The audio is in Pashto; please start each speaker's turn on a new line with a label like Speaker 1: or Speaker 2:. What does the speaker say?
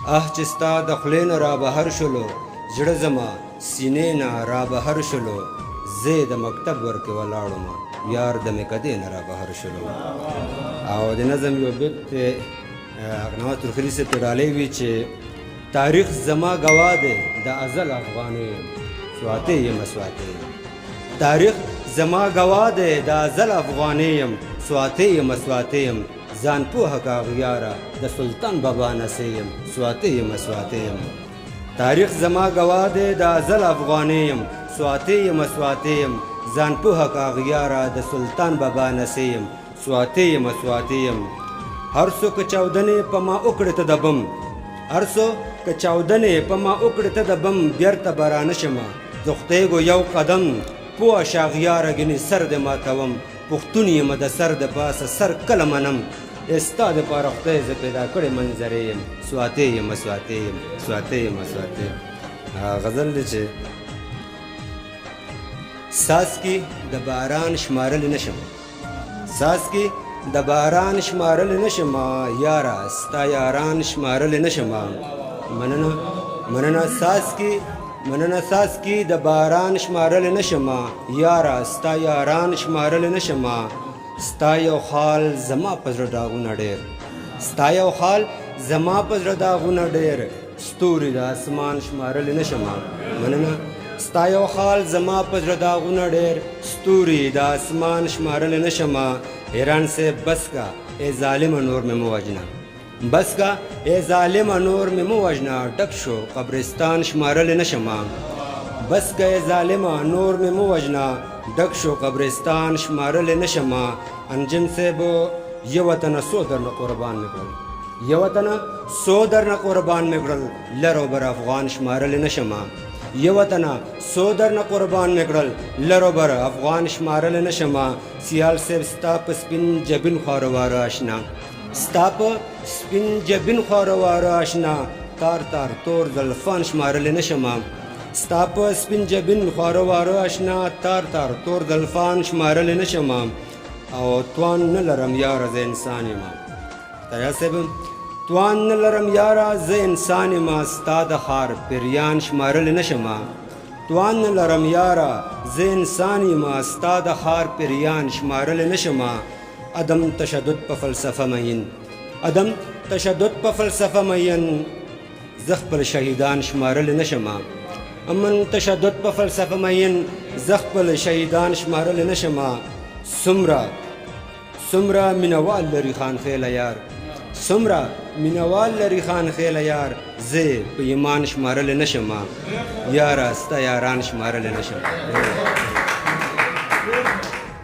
Speaker 1: چې ستا د خولې نه رابهر شولو زړه زما سینې نه رابهر شولو زه د مکتب ورکې ولاړم یار د مې کدې نه رابهر شولو. او د نظم یو بیت اغنوات ترخري صاحب پې ډالۍ وي چې تاریخ زما ګواه دی د ازل افغاني سواتې یم سواتې یم. تاریخ زما ګواه دی د ازل افغاني یم سواتې یم سواتې یم. ځان پوهه کاغیاره د سلطان بابا نسې یم سواتې یم سواتې یم. تاریخ زما ګواه دی د ازل افغاني یم سواتې یم سواتې یم. ځان پوهه کاغیاره د سلطان بابا نسې یم سواتې یم سواتې یم. هر څو که چاودنې په ما وکړې ته د بم هر څو که چاودنې په ما وکړې ته د بم بیرته به رانشمه زه خدایږو یو قدم پوه شاغیاره ګنې سر دې ماتوم پښتون یم د سر د پاسه سر کله منم ستا دپاره خدای زه پیدا کړې منظرې یم سواتې یم سواتې یم سواتې یم سواتې. غزل دی چې څاڅکي د باران شمارلی نشم څاڅکي د باران شمارلی نشم یاره ستا یاران شمارلی نشم. مننه څاڅکي د باران شمارلی نشم یاره ستا یاران شمارلی نشم. ستا یو خال زما په زړه داغونه ډېر ستا یو خال زما په زړه داغونه ډېر ستوري د اسمان شمارلی نشم. مننه ستا یو خال زما په زړه داغونه ډېر ستوري د اسمان شمارلی نشم. حیران صاحب بس کا ای ظالمه نور مې مه وژنه بس کا ای ظالمه نور مې مه وژنه ډک شو قبرستان شمارلی نشم. بس کا ای ظالمه نور مې مه وژنه ډک شو قبرستان شمارلی نشم. انجم صاحب یو وطنه څو درنه قربان مې کړل یو وطنه څو درنه قربان مې کړل لر او بر افغان شمارلی نشم. یو وطنه څو درنه قربان مې کړل لر او بر افغان شمارلی نشم. سیال صاحب ستا په سپین جبین خواره اشنا ستا په سپین جبین خواره اشنا تار تار تور زلفان شمارلی نشم. ستا په سپین جبین خواره اشنا تار تار تور زلفان شمارلی نشم. او توان نه لرم یاره زه انسان یم تایا صاحب توان نه لرم یاره زه انسان یم ستا د ښار پیریان شمارلی نشم. توان نه لرم یاره زه انسان یم ستا د ښار پیریان شمارلی نشم. عدم تشدد په فلسفه مین عدم تشدد په فلسفه مین زه خپل شهیدان شمارلی نشم. امن تشدد په فلسفه مین زه خپل شهیدان شمارلی نشم. څومره مینوال لري خان خیله یار څومره مینوال لري خان خیله یار زه په ایمان شمارلی نشم یاره ستا یاران شمارلی نشم.